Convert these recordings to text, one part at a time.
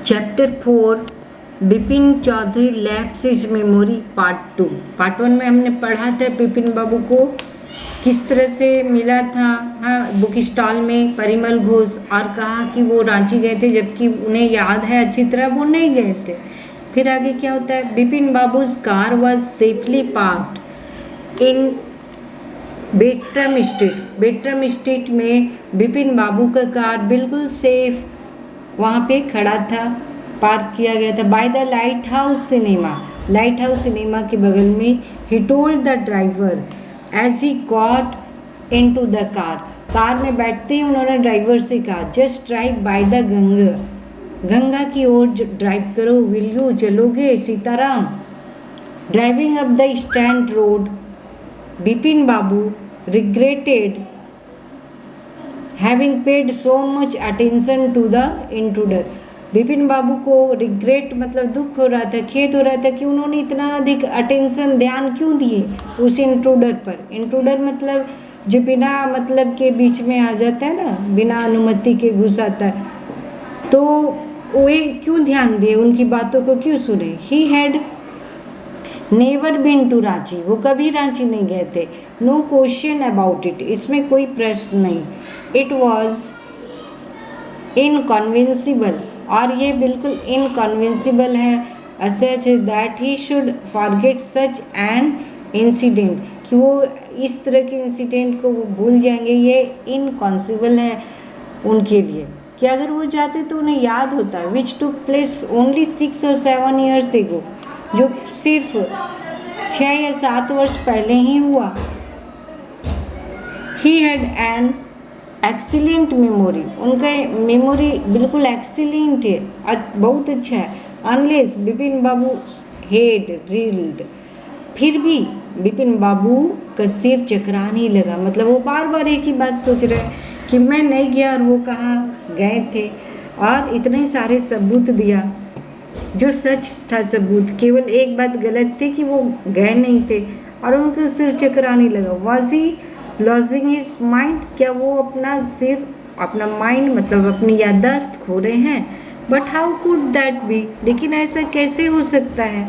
Chapter 4 Bipin Choudhury lapse his memory part 2। Part 1 में हमने पढ़ा था बिपिन बाबू को किस तरह से मिला था, हाँ, बुक स्टॉल में परिमल घोष, और कहा कि वो रांची गए थे जबकि उन्हें याद है अच्छी तरह वो नहीं गए थे। फिर आगे क्या होता है, Bipin Babu's car was safely parked in Bertram street. Bertram street में बिपिन बाबू का कार बिल्कुल सेफ वहाँ पे खड़ा था, पार्क किया गया था। By the Lighthouse Cinema, Lighthouse Cinema के बगल में। He told the driver as he got into the car. Car में बैठते ही उन्होंने ड्राइवर से कहा, just drive by the Ganga, Ganga की ओर ड्राइव करो, विल यू, चलोगे Sitaram. Driving up the Strand Road, Bipin Babu regretted having paid so much attention to the intruder. Bipin Babu को रिग्रेट मतलब दुख हो रहा था, खेद हो रहा था कि उन्होंने इतना अधिक अटेंशन, ध्यान क्यों दिए उस इंट्रूडर पर। इंट्रूडर मतलब जो बिना मतलब के बीच में आ जाता है ना, बिना अनुमति के घुस आता है, तो वे क्यों ध्यान दिए, उनकी बातों को क्यों सुने। He had never been to Ranchi, वो कभी रांची नहीं गए थे। नो क्वेश्चन अबाउट इट, इसमें कोई प्रश्न नहीं। इट वॉज इनकन्विंसिबल, और ये बिल्कुल इनकन्विंसिबल है, such that he should forget such an incident, कि वो इस तरह के इंसिडेंट को वो भूल जाएंगे, ये इनकॉन्सिबल है उनके लिए कि अगर वो जाते तो उन्हें याद होता। विच took place only 6 or 7 years एगो, जो सिर्फ 6 या 7 वर्ष पहले ही हुआ। He had an excellent memory, उनका मेमोरी बिल्कुल एक्सीलेंट है, बहुत अच्छा है। अनलेस बिपिन बाबू हेड रील्ड, फिर भी बिपिन बाबू का सिर चकराने लगा, मतलब वो बार बार एक ही बात सोच रहे हैं कि मैं नहीं गया और वो कहाँ गए थे, और इतने सारे सबूत दिया जो सच था सबूत, केवल एक बात गलत थी कि वो गए नहीं थे, और उनका सिर चकराने लगा। Was he lodging his mind, क्या वो अपना सिर, अपना माइंड मतलब अपनी याददाश्त खो रहे हैं। But how could that be, लेकिन ऐसा कैसे हो सकता है।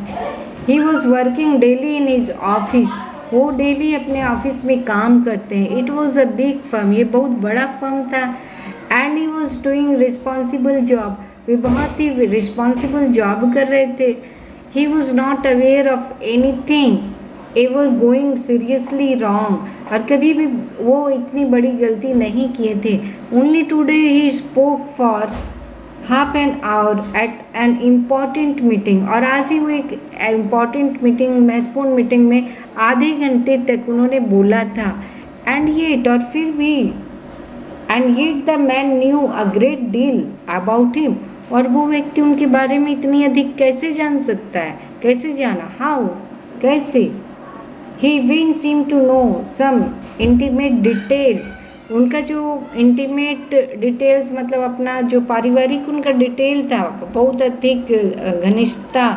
He was working daily in his office, वो डेली अपने ऑफिस में काम करते हैं। It was a big firm, ये बहुत बड़ा फर्म था। And he was doing responsible job, वे बहुत ही रिस्पॉन्सिबल जॉब कर रहे थे। He was not aware of anything ever going seriously wrong, और कभी भी वो इतनी बड़ी गलती नहीं किए थे। Only today he spoke for half an hour at an important meeting, और आज ही वो एक इम्पॉर्टेंट मीटिंग, महत्वपूर्ण मीटिंग में आधे घंटे तक उन्होंने बोला था। एंड येट, और फिर भी, and yet the man new a great deal about him, और वो व्यक्ति उनके बारे में इतनी अधिक कैसे जान सकता है, कैसे जाना, हाउ, कैसे। He even seemed to know some intimate details, उनका जो इंटीमेट डिटेल्स मतलब अपना जो पारिवारिक उनका डिटेल था, बहुत अधिक घनिष्ठता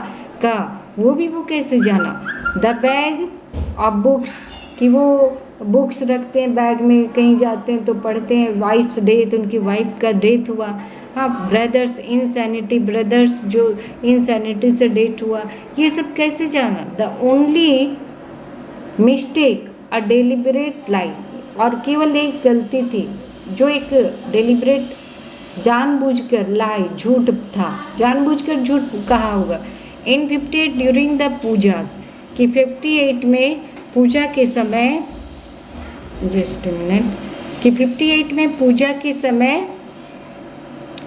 का, वो भी वो कैसे जाना। द बैग ऑफ बुक्स, कि वो बुक्स रखते हैं बैग में, कहीं जाते हैं तो पढ़ते हैं। वाइफ्स डेथ, उनकी वाइफ का डेथ हुआ। हाँ, ब्रदर्स इनसैनिटी, ब्रदर्स जो इनसैनिटी से डेथ हुआ, ये सब कैसे जाना। The only mistake a deliberate lie, और केवल एक गलती थी जो एक डेलिबरेट जानबूझकर लाई, झूठ था, जानबूझकर झूठ कहा होगा। इन 58 ड्यूरिंग द पूजास, कि 58 में पूजा के समय, जस्ट अ मिनट, कि 58 में पूजा के समय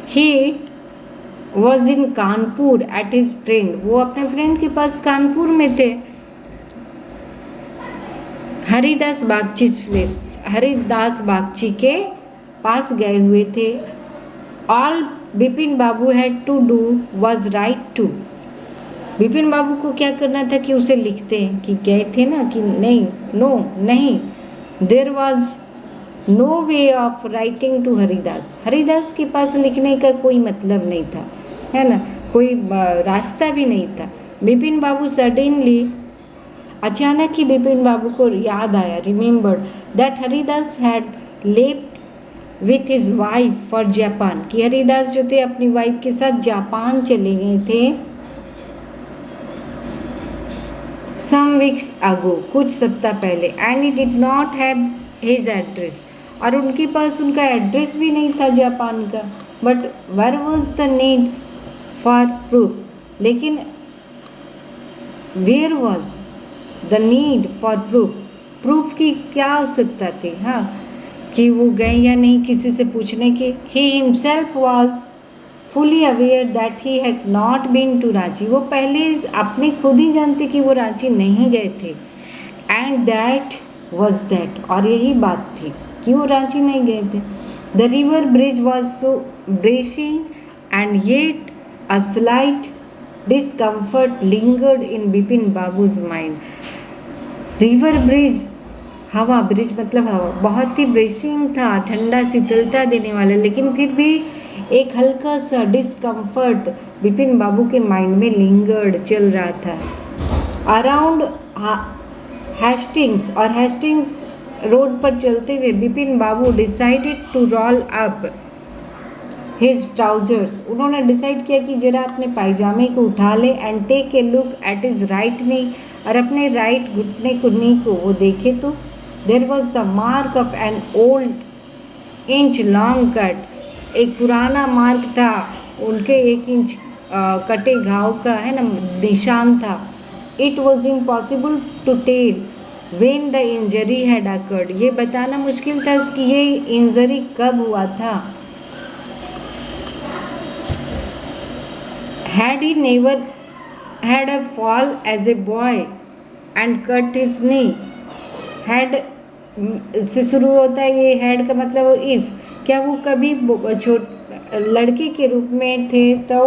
he was in Kanpur at his friend, वो अपने फ्रेंड के पास कानपुर में थे। हरिदास बागची प्लेस, हरिदास बागची के पास गए हुए थे। All Bipin Babu had to do was write to, Bipin Babu को क्या करना था कि उसे लिखते हैं कि गए थे ना, कि नहीं, नो नहीं। There was no way of writing to Haridas, Haridas के पास लिखने का कोई मतलब नहीं था, है ना, कोई रास्ता भी नहीं था। बिपिन बाबू सडनली, अचानक ही बिपिन बाबू को याद आया, remembered that Haridas had left with his wife for Japan, कि हरिदास जो थे अपनी वाइफ के साथ जापान चले गए थे सम वीक्स अगो, कुछ सप्ताह पहले, and he did not have his address, और उनके पास उनका एड्रेस भी नहीं था जापान का। But where was the need for proof, लेकिन where was the need for proof, proof की क्या आवश्यकता थी, हाँ, कि वो गए या नहीं किसी से पूछने की। He himself was fully aware that he had not been to Ranchi, वो पहले अपने खुद ही जानते कि वो रांची नहीं गए थे। एंड दैट वॉज दैट, और यही बात थी कि वो रांची नहीं गए थे। The river breeze was so bracing and yet a slight discomfort lingered in Bipin Babu's mind. River breeze, हवा, ब्रिज मतलब हवा, बहुत ही ब्रेशिंग था, ठंडा शीतलता देने वाला, लेकिन फिर भी एक हल्का सा डिस्कम्फर्ट बिपिन बाबू के माइंड में लिंगर्ड चल रहा था। अराउंड हेस्टिंग्स, और हेस्टिंग्स रोड पर चलते हुए Bipin Babu decided to roll up his trousers, उन्होंने डिसाइड किया कि जरा अपने पायजामे को उठा ले, and take a look at his right knee, और अपने राइट घुटने कुन्नी को वो देखे तो there was the mark of an old inch long cut, एक पुराना मार्क था, उनके 1 इंच कटे घाव का है ना निशान था। It was impossible to tell when the injury had occurred, ये बताना मुश्किल था कि ये इंजरी कब हुआ था। Had he never had a fall as a boy and cut his knee, had से शुरू होता है ये, हैड का मतलब इफ़, क्या वो कभी लड़के के रूप में थे तो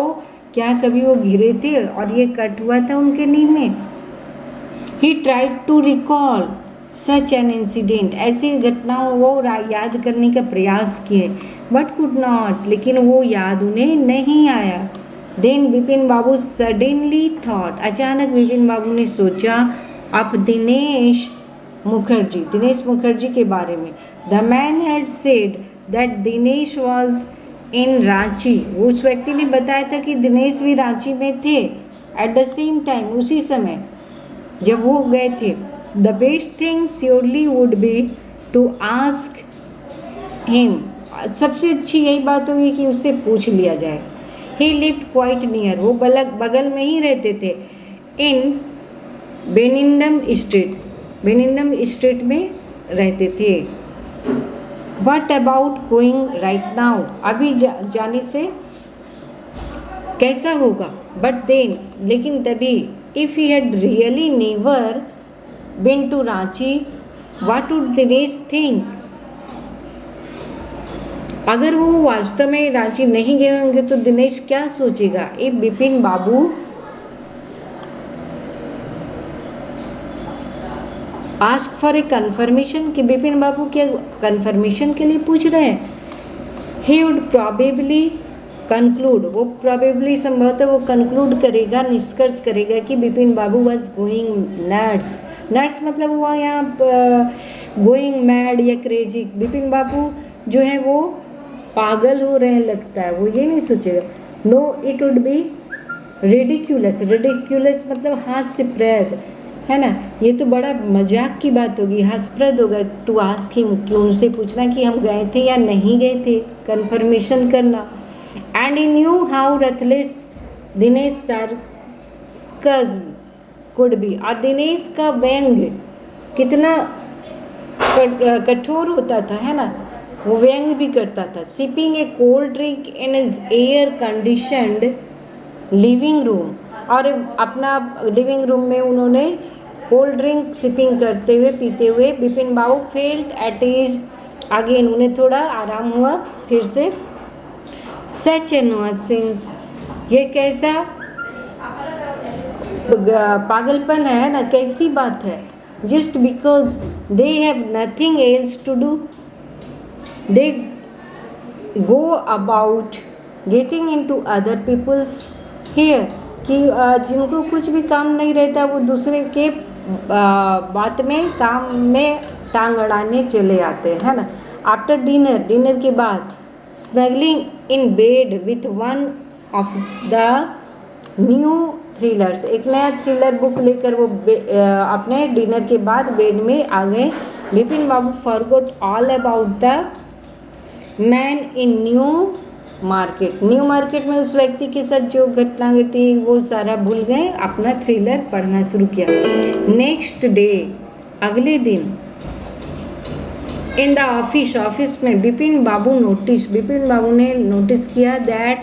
क्या कभी वो गिरे थे और ये कट हुआ था उनके नी में। He tried to recall such an incident, ऐसी घटनाओं वो याद करने का प्रयास किए, बट कुड नॉट, लेकिन वो याद उन्हें नहीं आया। देन बिपिन बाबू सडनली थॉट, अचानक बिपिन बाबू ने सोचा अब दिनेश मुखर्जी के बारे में। The man had said that Dinesh was in Ranchi, उस व्यक्ति ने बताया था कि दिनेश भी रांची में थे। एट द सेम टाइम, उसी समय जब वो गए थे। The best thing surely would be to ask him, सबसे अच्छी यही बात होगी कि उससे पूछ लिया जाए। ही लिव्ड क्वाइट नियर, वो बगल में ही रहते थे। इन बेनिंडम स्ट्रीट में रहते थे। What about going right now, अभी जाने से कैसा होगा। बट देन, लेकिन तभी, if he had really never been to Ranchi, what would Dinesh think, अगर वो वास्तव में रांची नहीं गए होंगे तो दिनेश क्या सोचेगा। If Bipin babu ask for a confirmation, कि बिपिन बाबू क्या कन्फर्मेशन के लिए पूछ रहे हैं। ही वुड प्रॉबेबली कंक्लूड, वो प्रॉबेबली संभवतः वो कंक्लूड करेगा, निष्कर्ष करेगा कि बिपिन बाबू वॉज गोइंग नट्स मतलब वो यहाँ गोइंग मैड या क्रेजी, बिपिन बाबू जो है वो पागल हो रहे लगता है, वो ये नहीं सोचेगा। No, it would be ridiculous मतलब हास्यप्रद, है ना, ये तो बड़ा मजाक की बात होगी, हास्यप्रद होगा टू आस्क हिम, कि उनसे पूछना कि हम गए थे या नहीं गए थे, कन्फर्मेशन करना। And he knew how ruthless Dinesh sarcasm could be, और दिनेश का व्यंग कितना कठोर होता था, है ना, वो व्यंग भी करता था। Sipping A cold drink in his air conditioned living room, और अपना लिविंग रूम में उन्होंने कोल्ड ड्रिंक सिपिंग करते हुए पीते हुए बिपिन बाबू फेल्ट एट इज अगेन, उन्हें थोड़ा आराम हुआ फिर से। सच ए नॉनसेंस, ये कैसा पागलपन है ना, कैसी बात है। Just because they have nothing else to do, they go about getting in to other people's hair, कि जिनको कुछ भी काम नहीं रहता वो दूसरे के बात में काम में टांग अड़ाने चले आते हैं, है ना। आफ्टर डिनर, डिनर के बाद, snuggling in bed with one of the new thrillers, एक नया थ्रिलर बुक लेकर वो अपने डिनर के बाद बेड में आ गए। Bipin Babu forgot all about the man in New Market, New Market में उस व्यक्ति के साथ जो घटना घटी वो सारा भूल गए, अपना थ्रिलर पढ़ना शुरू किया। नेक्स्ट डे, अगले दिन, इन द ऑफिस, ऑफिस में बिपिन बाबू ने नोटिस किया that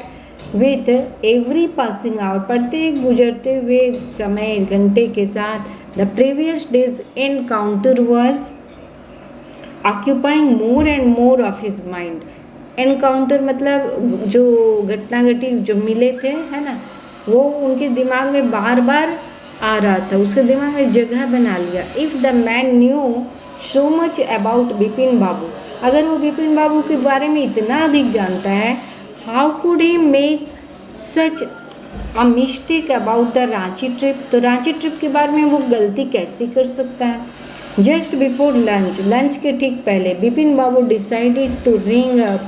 with every passing hour, प्रत्येक गुजरते हुए समय, घंटे के साथ, the previous day's encounter was occupying more and more of his mind. Encounter मतलब जो घटना घटी, जो मिले थे, है ना, वो उनके दिमाग में बार बार आ रहा था, उसके दिमाग में जगह बना लिया। If the man knew so much about Bipin Babu, अगर वो बिपिन बाबू के बारे में इतना अधिक जानता है, how could he make such a mistake about the Ranchi trip, तो रांची ट्रिप के बारे में वो गलती कैसे कर सकता है। जस्ट बिफोर लंच, लंच के ठीक पहले, Bipin Babu decided to ring up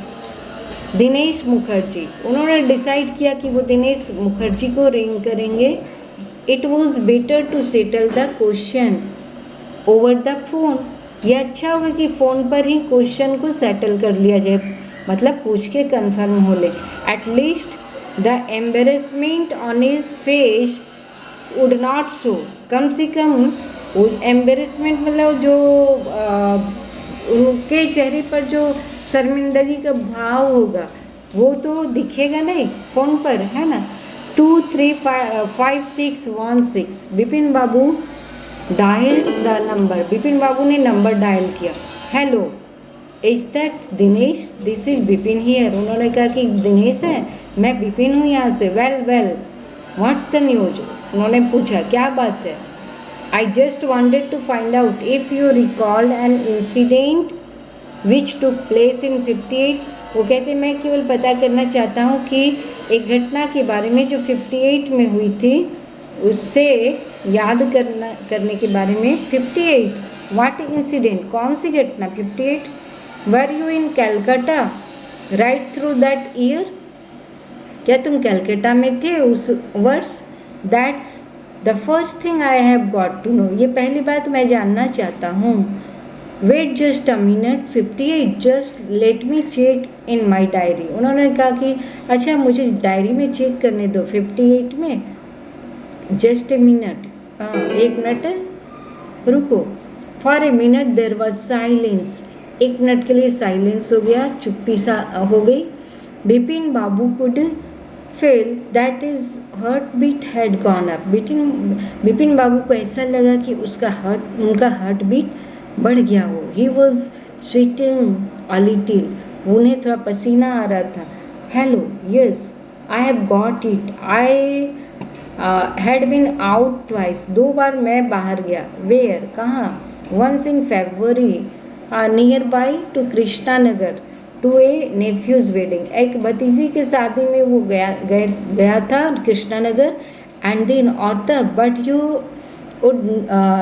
Dinesh Mukherjee, उन्होंने डिसाइड किया कि वो दिनेश मुखर्जी को रिंग करेंगे। It was better to settle the question over the phone, यह अच्छा होगा कि फ़ोन पर ही क्वेश्चन को सेटल कर लिया जाए, मतलब पूछ के कंफर्म हो ले। At least the embarrassment on his face would not show, कम से कम एम्बेरसमेंट मतलब जो उनके चेहरे पर जो शर्मिंदगी का भाव होगा वो तो दिखेगा नहीं फ़ोन पर, है ना। 235616, बिपिन बाबू डायल द नंबर, बिपिन बाबू ने नंबर डायल किया। Hello, is that Dinesh, this is Bipin here, उन्होंने कहा कि दिनेश है, मैं बिपिन हूँ यहाँ से। वेल व्हाट्स द न्यूज, उन्होंने पूछा क्या बात है। I just wanted to find out if you recalled an incident which took place in 58, वो कहते मैं केवल पता करना चाहता हूँ कि एक घटना के बारे में जो 58 में हुई थी, उससे याद करने के बारे में। 58, व्हाट इंसिडेंट, कौन सी घटना 58। Were you in Calcutta right through that year, क्या तुम कैलकाटा में थे उस वर्ष। That's the first thing I have got to know, ये पहली बात मैं जानना चाहता हूँ। Wait just a minute, 58, just let me check in my diary, उन्होंने कहा कि अच्छा मुझे डायरी में चेक करने दो 58 में। जस्ट ए मिनट, हाँ 1 मिनट रुको। For a minute there was silence, 1 minute के लिए साइलेंस हो गया, चुप्पी सा हो गई। Bipin Babu could feel that his heartbeat had gone up, Bipin Babu को ऐसा लगा कि उनका हार्ट बीट बढ़ गया हो। He was sweating a little, उन्हें थोड़ा पसीना आ रहा था। Hello, yes I have got it, I had been out twice, 2 बार मैं बाहर गया। वेयर, कहाँ। Once in February near by to Krishna Nagar to a nephew's wedding, एक भतीजी के शादी में वो गया था कृष्णा नगर। एंड देन और तब but you would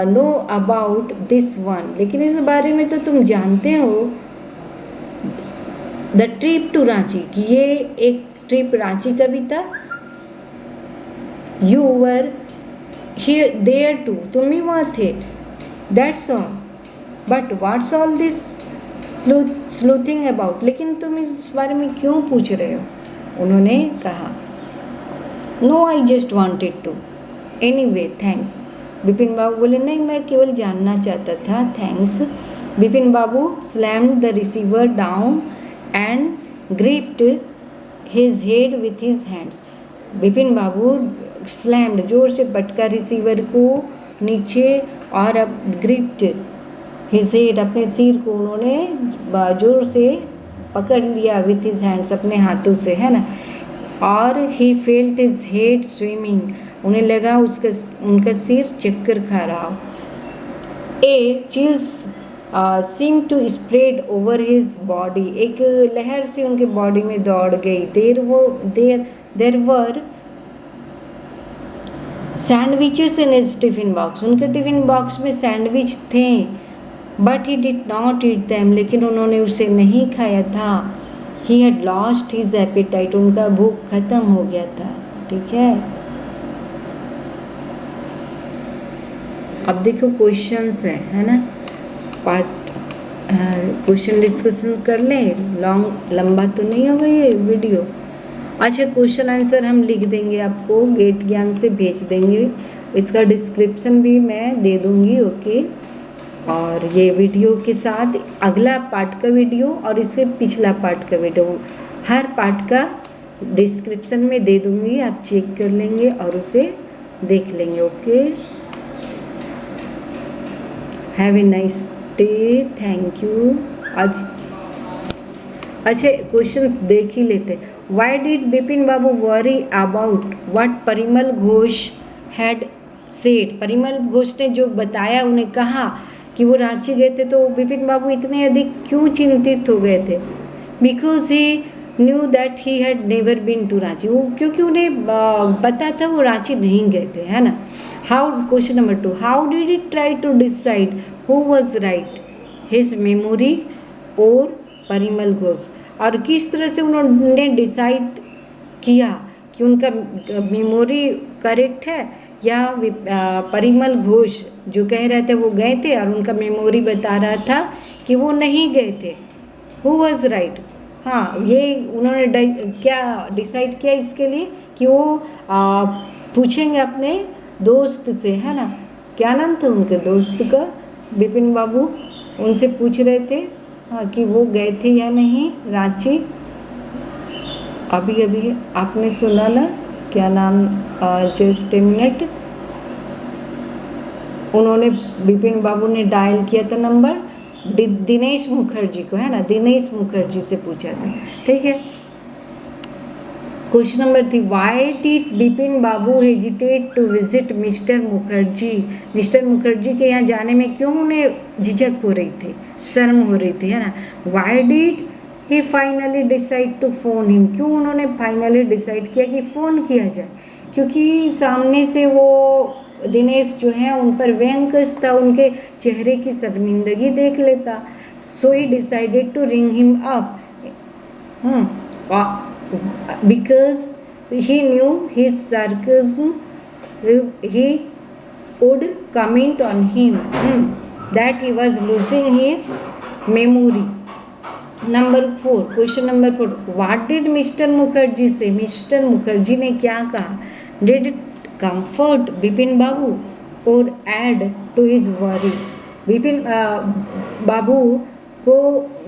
know about this one, लेकिन इस बारे में तो तुम जानते हो, द ट्रिप टू रांची, कि ये एक ट्रिप रांची का भी था। You were here there too, तुम भी वहाँ थे। That's all, but what's all this sleuthing about, लेकिन तुम इस बारे में क्यों पूछ रहे हो, उन्होंने कहा। No I just wanted to, anyway thanks, Bipin Babu बोले नहीं मैं केवल जानना चाहता था, thanks. Bipin Babu slammed the receiver down and gripped his head with his hands, Bipin Babu slammed, जोर से पटका रिसीवर को नीचे, और अब ग्रिप्ड हिज हेड, अपने सिर को उन्होंने जोर से पकड़ लिया विथ हिज हैंड्स, अपने हाथों से, है ना। और he felt his head swimming, उन्हें लगा उनका सिर चक्कर खा रहा हो। A chills seem to spread over his body, एक लहर से उनके बॉडी में दौड़ गई। There were sandwiches in his tiffin box, उनके टिफिन बॉक्स में सैंडविच थे। But he did not eat them, लेकिन उन्होंने उसे नहीं खाया था। He had lost his appetite, उनका भूख खत्म हो गया था। ठीक है, अब देखो क्वेश्चंस है ना, पार्ट क्वेश्चन डिस्कशन कर लें, लंबा तो नहीं होगा ये वीडियो। अच्छा, क्वेश्चन आंसर हम लिख देंगे, आपको गेट ज्ञान से भेज देंगे, इसका डिस्क्रिप्शन भी मैं दे दूंगी। ओके, और ये वीडियो के साथ अगला पार्ट का वीडियो और इससे पिछला पार्ट का वीडियो, हर पार्ट का डिस्क्रिप्शन में दे दूंगी, आप चेक कर लेंगे और उसे देख लेंगे। Okay, have a nice day, thank you. आज अच्छा क्वेश्चन देख ही लेते। Y did Bipin Babu worry about what Parimal Ghosh had said, Parimal Ghosh ने जो बताया, उन्हें कहा कि वो रांची गए थे, तो बिपिन बाबू इतने अधिक क्यों चिंतित हो गए थे? Because he knew that he had never been to Ranchi, वो क्योंकि उन्हें पता था वो रांची नहीं गए थे, है ना। How, question number 2, how did he try to decide who was right, his memory और परिमल घोष, और किस तरह से उन्होंने डिसाइड किया कि उनका मेमोरी करेक्ट है या परिमल घोष जो कह रहे थे वो गए थे और उनका मेमोरी बता रहा था कि वो नहीं गए थे। हु वॉज राइट, हाँ, ये उन्होंने क्या डिसाइड किया इसके लिए कि वो पूछेंगे अपने दोस्त से, है ना। क्या नाम था उनके दोस्त का? बिपिन बाबू उनसे पूछ रहे थे, हाँ, कि वो गए थे या नहीं रांची। अभी अभी आपने सुना ना, क्या नाम, जस्ट ए मिनट, उन्होंने बिपिन बाबू ने डायल किया था नंबर दिनेश मुखर्जी को, है ना, दिनेश मुखर्जी से पूछा था। ठीक है, question number 3, why did Bipin babu hesitate to visit mister Mukherjee, mister Mukherjee के यहाँ जाने में क्यों उन्हें झिझक हो रही थी, शर्म हो रही थी, है ना। Why did he finally decide to phone him, क्यों उन्होंने फाइनली डिसाइड किया कि फ़ोन किया जाए, क्योंकि सामने से वो दिनेश जो है उन पर व्यंकश था, उनके चेहरे की शर्मिंदगी देख लेता। So he decided to ring him up, because he knew his sarcasm, he would comment on him, that he was losing his memory. Number 4, question number 4, what did Mr. Mukherjee say, Mr. Mukherjee ने क्या कहा? Did it comfort Bipin Babu or add to his worries? Bipin Babu को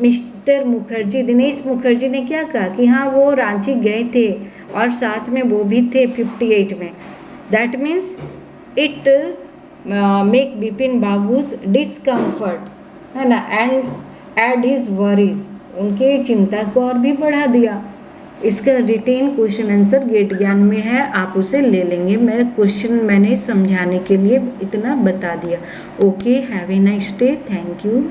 mister Mukherjee, Dinesh Mukherjee ने क्या कहा कि हाँ वो रांची गए थे और साथ में वो भी थे 58 में। That means it make Bipin babus discomfort, है ना, एंड एड हिज वरीज, उनके चिंता को और भी बढ़ा दिया। इसका रिटेन क्वेश्चन आंसर गेट ज्ञान में है, आप उसे ले लेंगे। मैं क्वेश्चन मैंने समझाने के लिए इतना बता दिया। Okay, have a nice day, thank you.